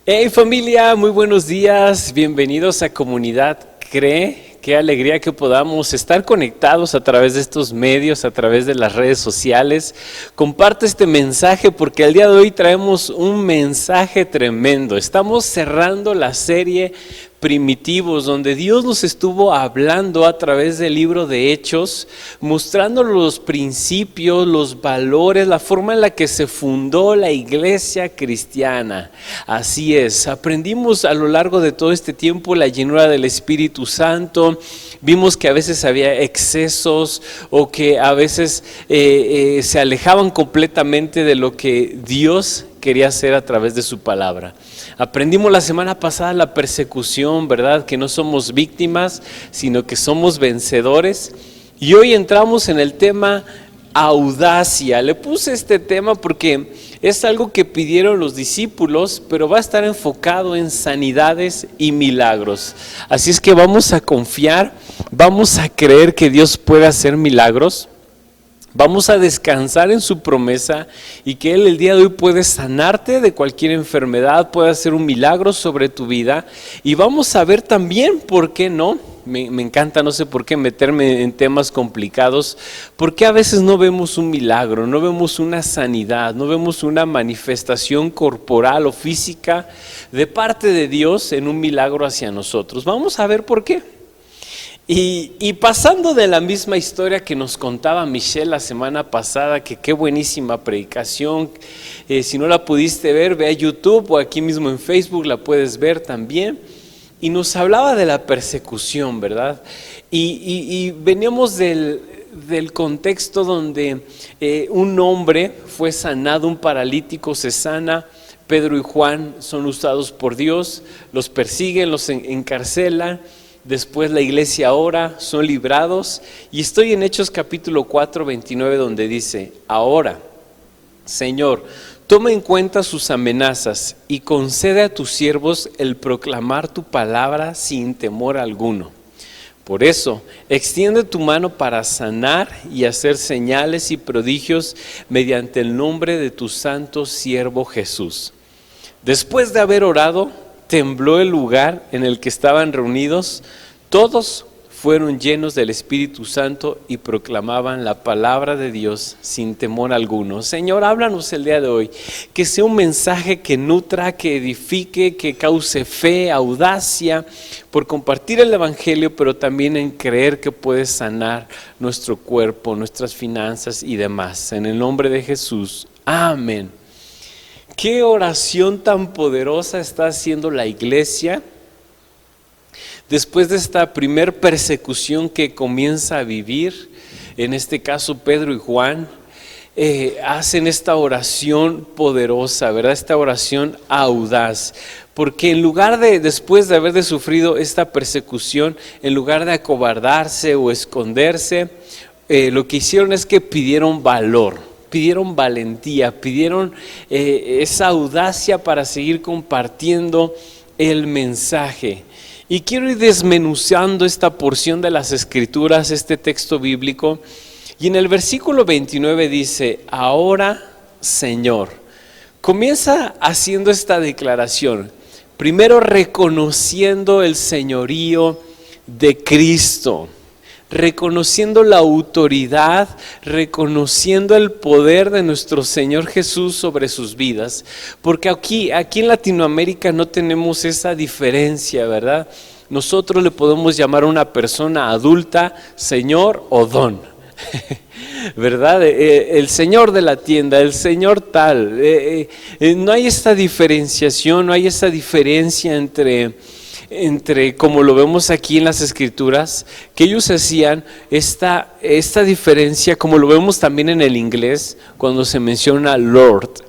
Hey familia, muy buenos días, bienvenidos a Comunidad Cree. Qué alegría que podamos estar conectados a través de estos medios, a través de las redes sociales. Comparte este mensaje porque el día de hoy traemos un mensaje tremendo. Estamos cerrando la serie Primitivos, donde Dios nos estuvo hablando a través del libro de Hechos, mostrando los principios, los valores, la forma en la que se fundó la iglesia cristiana. Así es, aprendimos a lo largo de todo este tiempo la llenura del Espíritu Santo. Vimos que a veces había excesos o que a veces se alejaban completamente de lo que Dios quería hacer a través de su palabra. Aprendimos la semana pasada la persecución, ¿verdad? Que no somos víctimas, sino que somos vencedores. Y hoy entramos en el tema audacia. Le puse este tema porque es algo que pidieron los discípulos, pero va a estar enfocado en sanidades y milagros. Así es que vamos a confiar, vamos a creer que Dios puede hacer milagros. Vamos a descansar en su promesa y que Él el día de hoy puede sanarte de cualquier enfermedad, puede hacer un milagro sobre tu vida. Y vamos a ver también, ¿por qué no? Me encanta, no sé por qué meterme en temas complicados, porque a veces no vemos un milagro, no vemos una sanidad, no vemos una manifestación corporal o física de parte de Dios en un milagro hacia nosotros. Vamos a ver por qué. Y pasando de la misma historia que nos contaba Michelle la semana pasada, que qué buenísima predicación, si no la pudiste ver, ve a YouTube o aquí mismo en Facebook la puedes ver también, y nos hablaba de la persecución, ¿verdad? Y veníamos del contexto donde un hombre fue sanado, un paralítico se sana. Pedro y Juan son usados por Dios, los persiguen, los encarcelan. Después la iglesia ora, son librados, y estoy en Hechos capítulo 4, 29, donde dice: ahora, Señor, toma en cuenta sus amenazas y concede a tus siervos el proclamar tu palabra sin temor alguno. Por eso, extiende tu mano para sanar y hacer señales y prodigios mediante el nombre de tu santo siervo Jesús. Después de haber orado, tembló el lugar en el que estaban reunidos. Todos fueron llenos del Espíritu Santo y proclamaban la palabra de Dios sin temor alguno. Señor, háblanos el día de hoy, que sea un mensaje que nutra, que edifique, que cause fe, audacia por compartir el Evangelio, pero también en creer que puedes sanar nuestro cuerpo, nuestras finanzas y demás. En el nombre de Jesús, amén. Qué oración tan poderosa está haciendo la iglesia después de esta primer persecución que comienza a vivir. En este caso Pedro y Juan hacen esta oración poderosa, ¿verdad? Esta oración audaz, porque en lugar de, después de haber sufrido esta persecución, en lugar de acobardarse o esconderse, lo que hicieron es que pidieron valor. Pidieron valentía, pidieron esa audacia para seguir compartiendo el mensaje. Y quiero ir desmenuzando esta porción de las Escrituras, este texto bíblico. Y en el versículo 29 dice: ahora, Señor. Comienza haciendo esta declaración. Primero reconociendo el señorío de Cristo. Reconociendo la autoridad, reconociendo el poder de nuestro Señor Jesús sobre sus vidas, porque aquí en Latinoamérica no tenemos esa diferencia, ¿verdad? Nosotros le podemos llamar a una persona adulta Señor o Don, ¿verdad? El Señor de la tienda, el Señor tal, no hay esta diferenciación, no hay esa diferencia entre como lo vemos aquí en las Escrituras, que ellos hacían esta diferencia, como lo vemos también en el inglés, cuando se menciona Lord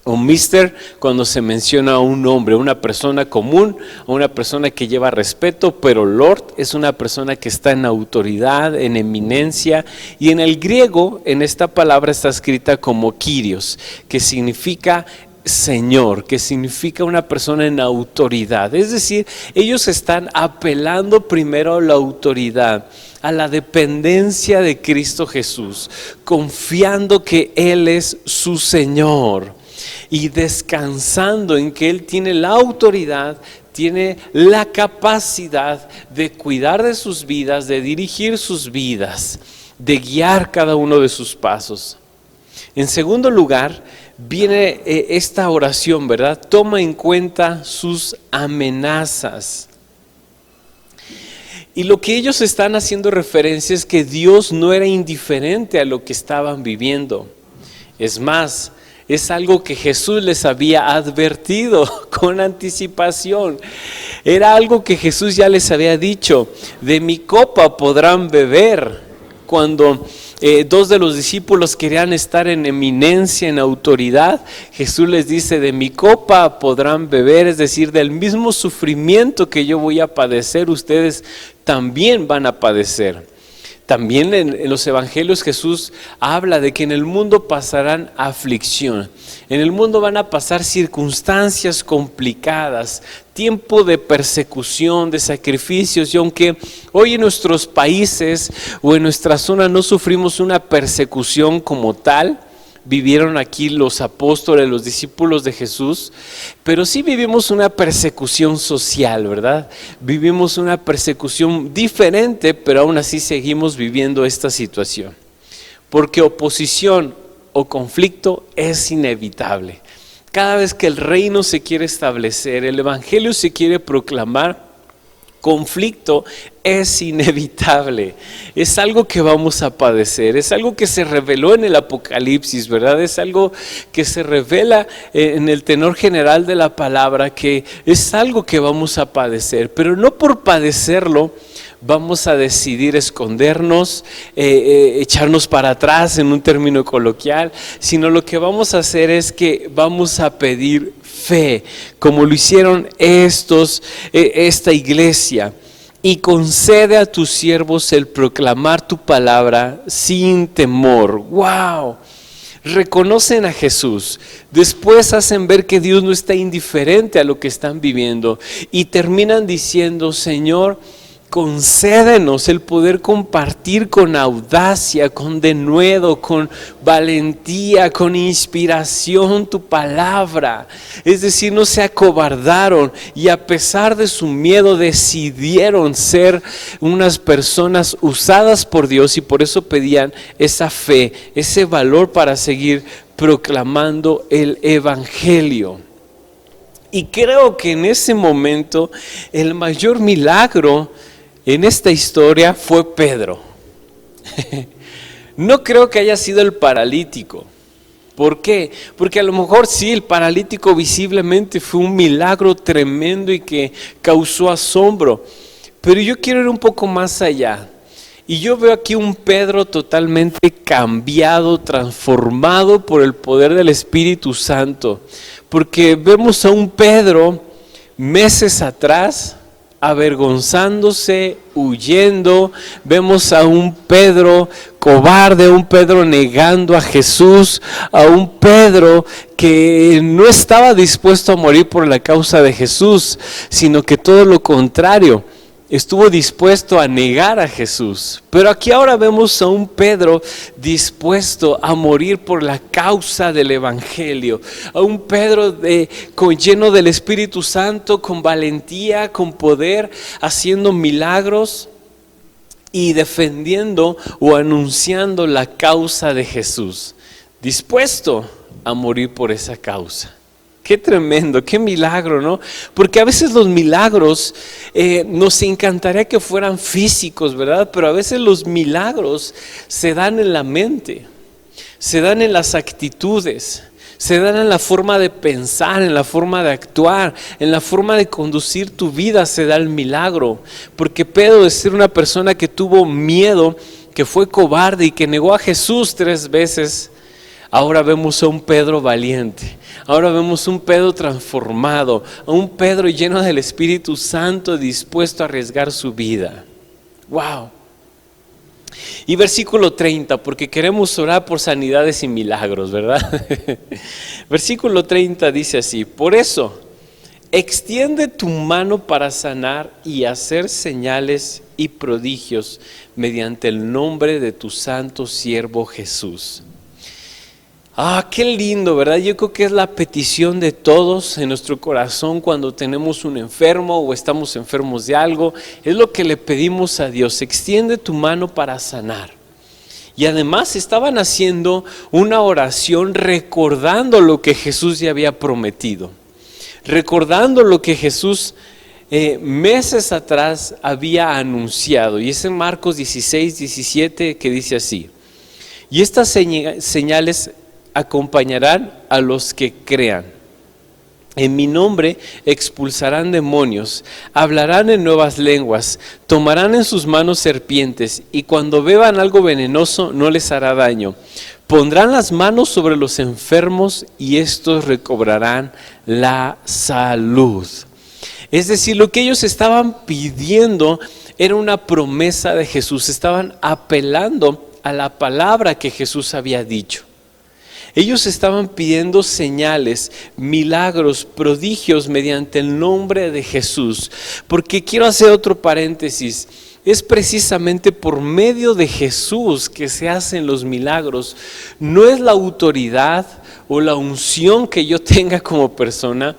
o Mister, cuando se menciona a un hombre, una persona común, o una persona que lleva respeto, pero Lord es una persona que está en autoridad, en eminencia, y en el griego, en esta palabra está escrita como Kyrios, que significa Señor, que significa una persona en autoridad. Es decir, ellos están apelando primero a la autoridad, a la dependencia de Cristo Jesús, confiando que Él es su Señor. y descansando en que Él tiene la autoridad, tiene la capacidad de cuidar de sus vidas, de dirigir sus vidas, de guiar cada uno de sus pasos. En segundo lugar, viene esta oración, ¿verdad? Toma en cuenta sus amenazas. Y lo que ellos están haciendo referencia es que Dios no era indiferente a lo que estaban viviendo. Es más, es algo que Jesús les había advertido con anticipación. Era algo que Jesús ya les había dicho: de mi copa podrán beber. Cuando dos de los discípulos querían estar en eminencia, en autoridad, Jesús les dice: de mi copa podrán beber, es decir, del mismo sufrimiento que yo voy a padecer, ustedes también van a padecer. También en los evangelios Jesús habla de que en el mundo pasarán aflicción, en el mundo van a pasar circunstancias complicadas, tiempo de persecución, de sacrificios, y aunque hoy en nuestros países o en nuestra zona no sufrimos una persecución como tal, vivieron aquí los apóstoles, los discípulos de Jesús, pero sí vivimos una persecución social, ¿verdad? Vivimos una persecución diferente, pero aún así seguimos viviendo esta situación, porque oposición o conflicto es inevitable. Cada vez que el reino se quiere establecer, el evangelio se quiere proclamar, conflicto es inevitable, es algo que vamos a padecer, es algo que se reveló en el Apocalipsis, ¿verdad? Es algo que se revela en el tenor general de la palabra, que es algo que vamos a padecer, pero no por padecerlo vamos a decidir escondernos, echarnos para atrás en un término coloquial, sino lo que vamos a hacer es que vamos a pedir fe, como lo hicieron esta iglesia, y concede a tus siervos el proclamar tu palabra sin temor. ¡Wow! Reconocen a Jesús, después hacen ver que Dios no está indiferente a lo que están viviendo y terminan diciendo: Señor, concédenos el poder compartir con audacia, con denuedo, con valentía, con inspiración tu palabra. Es decir, no se acobardaron y a pesar de su miedo decidieron ser unas personas usadas por Dios, y por eso pedían esa fe, ese valor para seguir proclamando el evangelio. Y creo que en ese momento el mayor milagro en esta historia fue Pedro. No creo que haya sido el paralítico. ¿Por qué? Porque a lo mejor sí, el paralítico visiblemente fue un milagro tremendo y que causó asombro. Pero yo quiero ir un poco más allá. Y yo veo aquí un Pedro totalmente cambiado, transformado por el poder del Espíritu Santo. Porque vemos a un Pedro meses atrás avergonzándose, huyendo. Vemos a un Pedro cobarde, a un Pedro negando a Jesús, a un Pedro que no estaba dispuesto a morir por la causa de Jesús, sino que todo lo contrario, estuvo dispuesto a negar a Jesús. Pero aquí ahora vemos a un Pedro dispuesto a morir por la causa del evangelio, a un Pedro lleno del Espíritu Santo, con valentía, con poder, haciendo milagros y defendiendo o anunciando la causa de Jesús, dispuesto a morir por esa causa. Qué tremendo, qué milagro, ¿no? Porque a veces los milagros nos encantaría que fueran físicos, ¿verdad? Pero a veces los milagros se dan en la mente, se dan en las actitudes, se dan en la forma de pensar, en la forma de actuar, en la forma de conducir tu vida se da el milagro. Porque Pedro, de ser una persona que tuvo miedo, que fue cobarde y que negó a Jesús 3 veces, ahora vemos a un Pedro valiente, ahora vemos un Pedro transformado, a un Pedro lleno del Espíritu Santo, dispuesto a arriesgar su vida. ¡Wow! Y versículo 30, porque queremos orar por sanidades y milagros, ¿verdad? Versículo 30 dice así: por eso, extiende tu mano para sanar y hacer señales y prodigios mediante el nombre de tu santo siervo Jesús. Qué lindo, ¿verdad? Yo creo que es la petición de todos en nuestro corazón cuando tenemos un enfermo o estamos enfermos de algo. Es lo que le pedimos a Dios: extiende tu mano para sanar. Y además estaban haciendo una oración recordando lo que Jesús ya había prometido, recordando lo que Jesús meses atrás había anunciado. Y es en Marcos 16, 17 que dice así: y estas señales acompañarán a los que crean. En mi nombre expulsarán demonios, hablarán en nuevas lenguas, tomarán en sus manos serpientes, y cuando beban algo venenoso no les hará daño. Pondrán las manos sobre los enfermos y estos recobrarán la salud. Es decir, lo que ellos estaban pidiendo era una promesa de Jesús. Estaban apelando a la palabra que Jesús había dicho. Ellos estaban pidiendo señales, milagros, prodigios mediante el nombre de Jesús. Porque quiero hacer otro paréntesis. Es precisamente por medio de Jesús que se hacen los milagros. No es la autoridad o la unción que yo tenga como persona.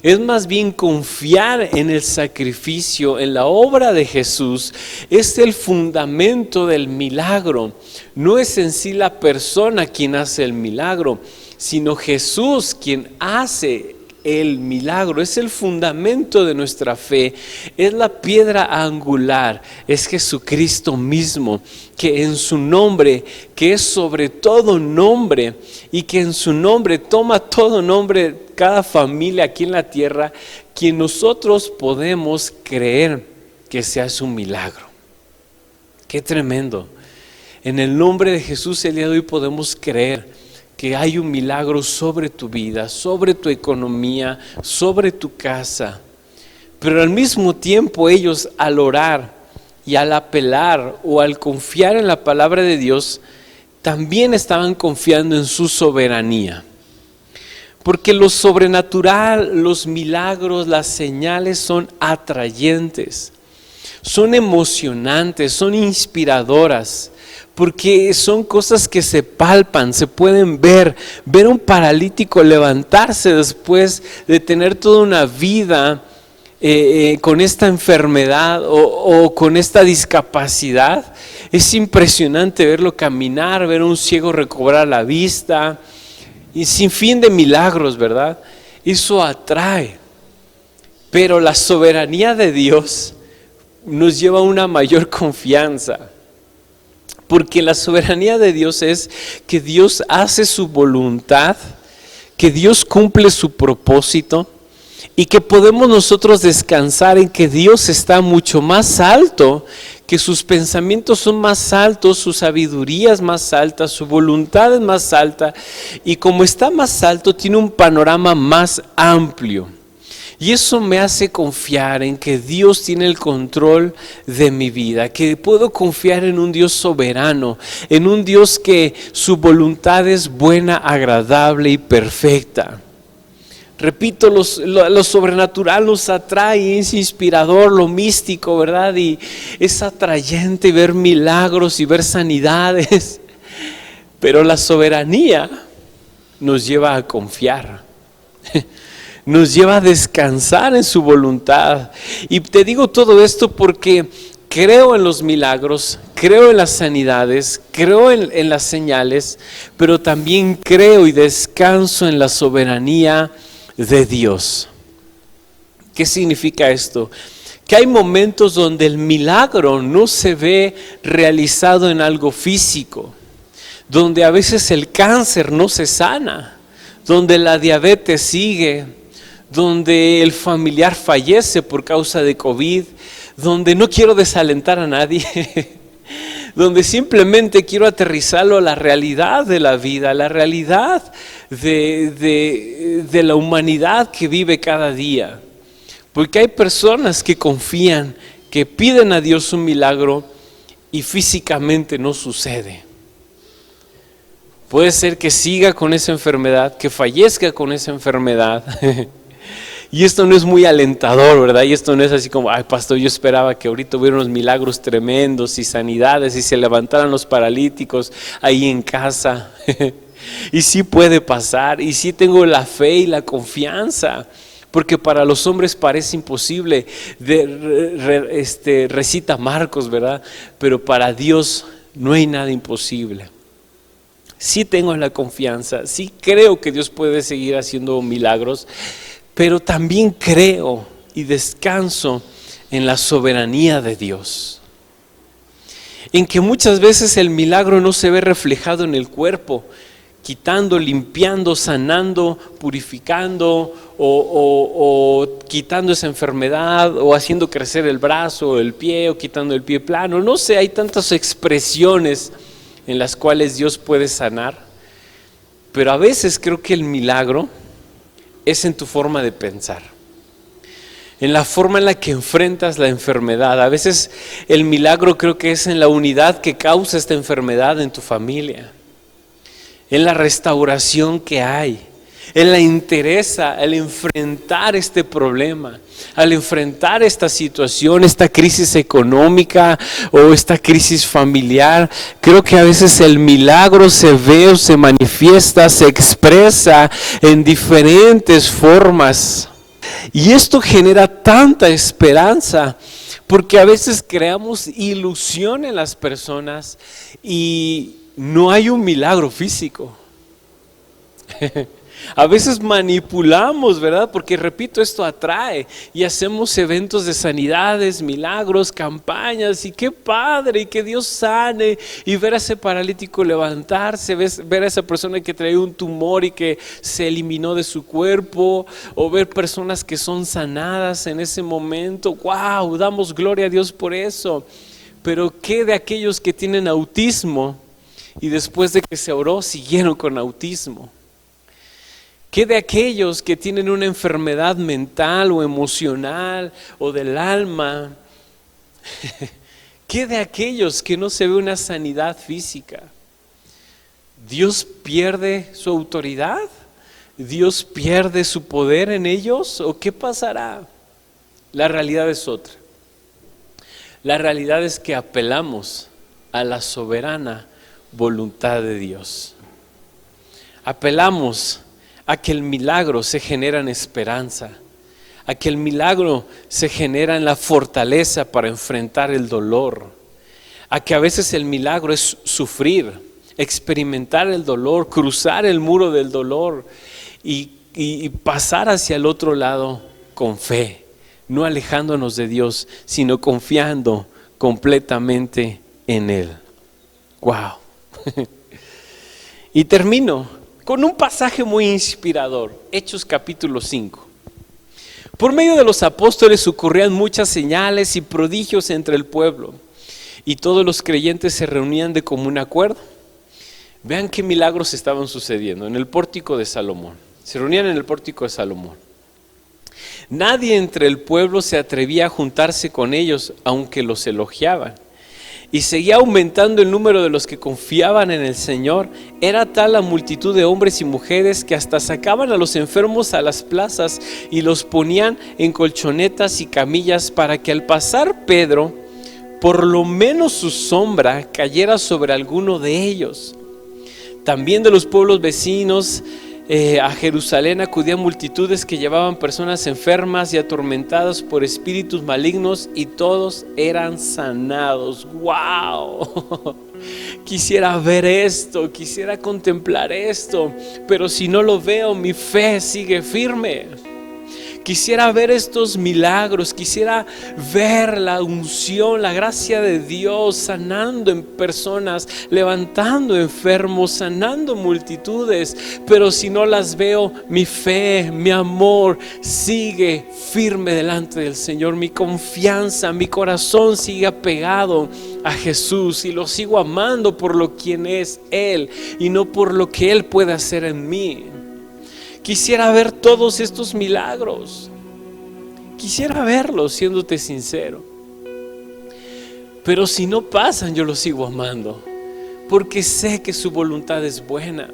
Es más bien confiar en el sacrificio, en la obra de Jesús. Es el fundamento del milagro. No es en sí la persona quien hace el milagro, sino Jesús quien hace el milagro. Es el fundamento de nuestra fe, es la piedra angular, es Jesucristo mismo, que en su nombre, que es sobre todo nombre, y que en su nombre toma todo nombre, cada familia aquí en la tierra, quien nosotros podemos creer que se hace un milagro. Qué tremendo. En el nombre de Jesús el día de hoy podemos creer que hay un milagro sobre tu vida, sobre tu economía, sobre tu casa. Pero al mismo tiempo ellos, al orar y al apelar o al confiar en la palabra de Dios, también estaban confiando en su soberanía. Porque lo sobrenatural, los milagros, las señales son atrayentes, son emocionantes, son inspiradoras. Porque son cosas que se palpan, se pueden ver a un paralítico levantarse después de tener toda una vida con esta enfermedad o con esta discapacidad. Es impresionante verlo caminar, ver a un ciego recobrar la vista, y sin fin de milagros, ¿verdad? Eso atrae. Pero la soberanía de Dios nos lleva a una mayor confianza. Porque la soberanía de Dios es que Dios hace su voluntad, que Dios cumple su propósito y que podemos nosotros descansar en que Dios está mucho más alto, que sus pensamientos son más altos, su sabiduría es más alta, su voluntad es más alta, y como está más alto tiene un panorama más amplio. Y eso me hace confiar en que Dios tiene el control de mi vida, que puedo confiar en un Dios soberano, en un Dios que su voluntad es buena, agradable y perfecta. Repito, lo sobrenatural nos atrae, es inspirador, lo místico, ¿verdad? Y es atrayente ver milagros y ver sanidades. Pero la soberanía nos lleva a confiar. Nos lleva a descansar en su voluntad. Y te digo todo esto porque creo en los milagros, creo en las sanidades, creo en las señales, pero también creo y descanso en la soberanía de Dios. ¿Qué significa esto? Que hay momentos donde el milagro no se ve realizado en algo físico, donde a veces el cáncer no se sana, donde la diabetes sigue, donde el familiar fallece por causa de COVID, donde no quiero desalentar a nadie, donde simplemente quiero aterrizarlo a la realidad de la vida, a la realidad de la humanidad que vive cada día. Porque hay personas que confían, que piden a Dios un milagro y físicamente no sucede. Puede ser que siga con esa enfermedad, que fallezca con esa enfermedad. Y esto no es muy alentador, ¿verdad? Y esto no es así como, ay, pastor, yo esperaba que ahorita hubiera unos milagros tremendos y sanidades y se levantaran los paralíticos ahí en casa. Y sí puede pasar, y sí tengo la fe y la confianza, porque para los hombres parece imposible, recita Marcos, ¿verdad? Pero para Dios no hay nada imposible. Sí tengo la confianza, sí creo que Dios puede seguir haciendo milagros, pero también creo y descanso en la soberanía de Dios. En que muchas veces el milagro no se ve reflejado en el cuerpo, quitando, limpiando, sanando, purificando o quitando esa enfermedad o haciendo crecer el brazo o el pie o quitando el pie plano. No sé, hay tantas expresiones en las cuales Dios puede sanar, pero a veces creo que el milagro es en tu forma de pensar, en la forma en la que enfrentas la enfermedad. A veces el milagro creo que es en la unidad que causa esta enfermedad en tu familia, en la restauración que hay, en la entereza al enfrentar este problema, al enfrentar esta situación, esta crisis económica o esta crisis familiar. Creo que a veces el milagro se ve o se manifiesta, se expresa en diferentes formas. Y esto genera tanta esperanza, porque a veces creamos ilusión en las personas y no hay un milagro físico. A veces manipulamos, ¿verdad? Porque repito, esto atrae y hacemos eventos de sanidades, milagros, campañas, y qué padre, y que Dios sane, y ver a ese paralítico levantarse, ver a esa persona que traía un tumor y que se eliminó de su cuerpo, o ver personas que son sanadas en ese momento. ¡Wow! Damos gloria a Dios por eso. Pero ¿qué de aquellos que tienen autismo y después de que se oró siguieron con autismo? ¿Qué de aquellos que tienen una enfermedad mental o emocional o del alma? ¿Qué de aquellos que no se ve una sanidad física? ¿Dios pierde su autoridad? ¿Dios pierde su poder en ellos? ¿O qué pasará? La realidad es otra. La realidad es que apelamos a la soberana voluntad de Dios. Apelamos a que el milagro se genera en esperanza, a que el milagro se genera en la fortaleza para enfrentar el dolor, a que a veces el milagro es sufrir, experimentar el dolor, cruzar el muro del dolor y pasar hacia el otro lado con fe, no alejándonos de Dios, sino confiando completamente en Él. ¡Wow! Y termino con un pasaje muy inspirador, Hechos capítulo 5. Por medio de los apóstoles ocurrían muchas señales y prodigios entre el pueblo, y todos los creyentes se reunían de común acuerdo. Vean qué milagros estaban sucediendo en el pórtico de Salomón. Se reunían en el pórtico de Salomón. Nadie entre el pueblo se atrevía a juntarse con ellos, aunque los elogiaban. Y seguía aumentando el número de los que confiaban en el Señor. Era tal la multitud de hombres y mujeres que hasta sacaban a los enfermos a las plazas y los ponían en colchonetas y camillas para que al pasar Pedro, por lo menos su sombra cayera sobre alguno de ellos. También de los pueblos vecinos a Jerusalén acudían multitudes que llevaban personas enfermas y atormentadas por espíritus malignos, y todos eran sanados. ¡Wow! Quisiera ver esto, quisiera contemplar esto, pero si no lo veo, mi fe sigue firme. Quisiera ver estos milagros, quisiera ver la unción, la gracia de Dios sanando en personas, levantando enfermos, sanando multitudes, pero si no las veo, mi fe, mi amor sigue firme delante del Señor. Mi confianza, mi corazón sigue apegado a Jesús y lo sigo amando por lo quien es Él y no por lo que Él puede hacer en mí. Quisiera ver todos estos milagros. Quisiera verlos, siéndote sincero. Pero si no pasan, yo los sigo amando. Porque sé que su voluntad es buena.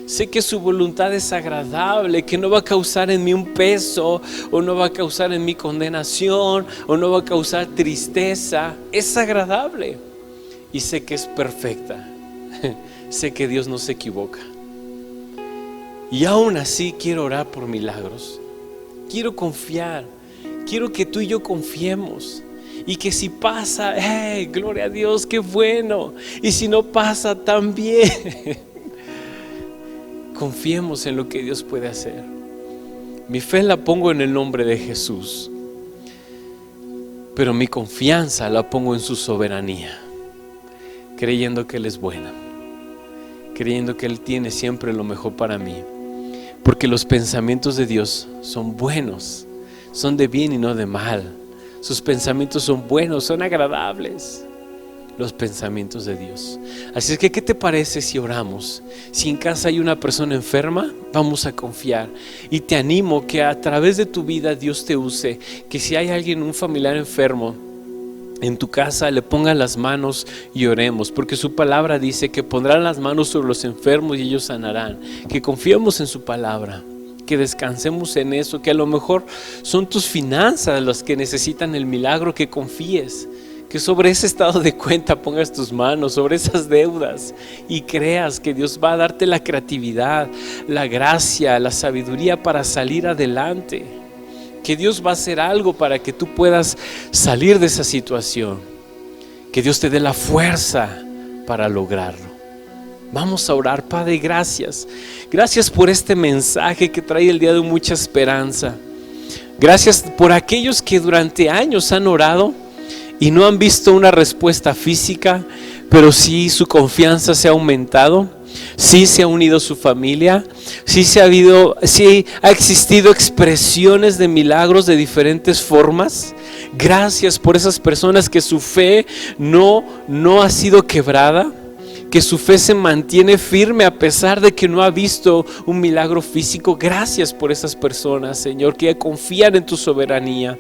Sé que su voluntad es agradable, que no va a causar en mí un peso, o no va a causar en mí condenación, o no va a causar tristeza. Es agradable. Y sé que es perfecta. sé que Dios no se equivoca. Y aún así quiero orar por milagros. Quiero confiar. Quiero que tú y yo confiemos. Y que si pasa, gloria a Dios, qué bueno. Y si no pasa, también. Confiemos en lo que Dios puede hacer. Mi fe la pongo en el nombre de Jesús, pero mi confianza la pongo en su soberanía, creyendo que Él es bueno, creyendo que Él tiene siempre lo mejor para mí, porque los pensamientos de Dios son buenos, son de bien y no de mal. Sus pensamientos son buenos, son agradables, los pensamientos de Dios. Así es que, ¿qué te parece si oramos? Si en casa hay una persona enferma, vamos a confiar. Y te animo que a través de tu vida Dios te use. Que si hay alguien, un familiar enfermo en tu casa, le pongan las manos y oremos. Porque su palabra dice que pondrán las manos sobre los enfermos y ellos sanarán. Que confiemos en su palabra, que descansemos en eso, que a lo mejor son tus finanzas las que necesitan el milagro, que confíes. Que sobre ese estado de cuenta pongas tus manos, sobre esas deudas, y creas que Dios va a darte la creatividad, la gracia, la sabiduría para salir adelante. Que Dios va a hacer algo para que tú puedas salir de esa situación. Que Dios te dé la fuerza para lograrlo. Vamos a orar. Padre, gracias. Gracias por este mensaje que trae el día de mucha esperanza. Gracias por aquellos que durante años han orado y no han visto una respuesta física, pero sí su confianza se ha aumentado, sí se ha unido su familia, sí ha existido expresiones de milagros de diferentes formas. Gracias por esas personas que su fe no ha sido quebrada, que su fe se mantiene firme a pesar de que no ha visto un milagro físico. Gracias por esas personas, Señor, que confían en tu soberanía.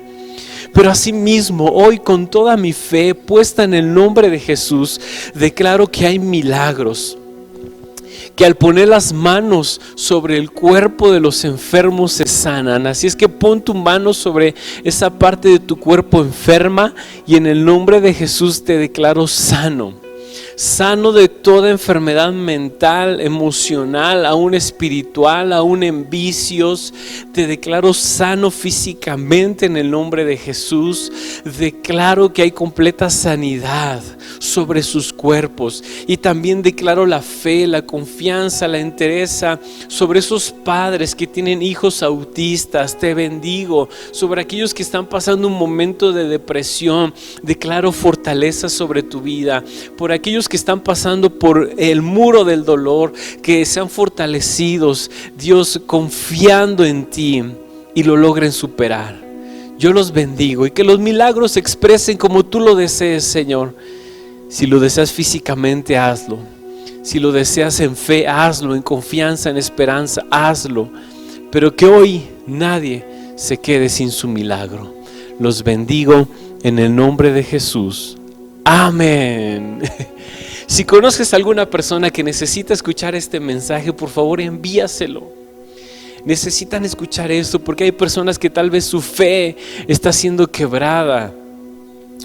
Pero asimismo, hoy con toda mi fe puesta en el nombre de Jesús, declaro que hay milagros, que al poner las manos sobre el cuerpo de los enfermos se sanan. Así es que pon tu mano sobre esa parte de tu cuerpo enferma y en el nombre de Jesús te declaro sano. Sano de toda enfermedad mental, emocional, aún espiritual, aún en vicios. Te declaro sano físicamente en el nombre de Jesús. Declaro que hay completa sanidad sobre sus cuerpos. Y también declaro la fe, la confianza, la entereza sobre esos padres que tienen hijos autistas. Te bendigo sobre aquellos que están pasando un momento de depresión. Declaro fortaleza sobre tu vida. Por aquellos que están pasando por el muro del dolor, que sean fortalecidos, Dios, confiando en ti y lo logren superar. Yo los bendigo y que los milagros se expresen como tú lo desees, Señor. Si lo deseas físicamente, hazlo. Si lo deseas en fe, hazlo. En confianza, en esperanza, hazlo. Pero que hoy nadie se quede sin su milagro. Los bendigo en el nombre de Jesús. Amén. Si conoces a alguna persona que necesita escuchar este mensaje, por favor envíaselo. Necesitan escuchar esto porque hay personas que tal vez su fe está siendo quebrada.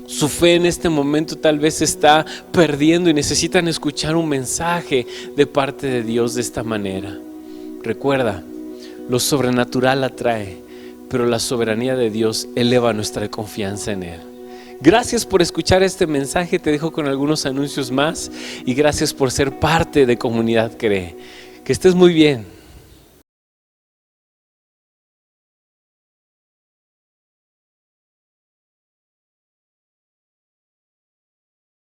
Su fe en este momento tal vez se está perdiendo y necesitan escuchar un mensaje de parte de Dios de esta manera. Recuerda, lo sobrenatural atrae, pero la soberanía de Dios eleva nuestra confianza en Él. Gracias por escuchar este mensaje, te dejo con algunos anuncios más y gracias por ser parte de Comunidad Cree. Que estés muy bien.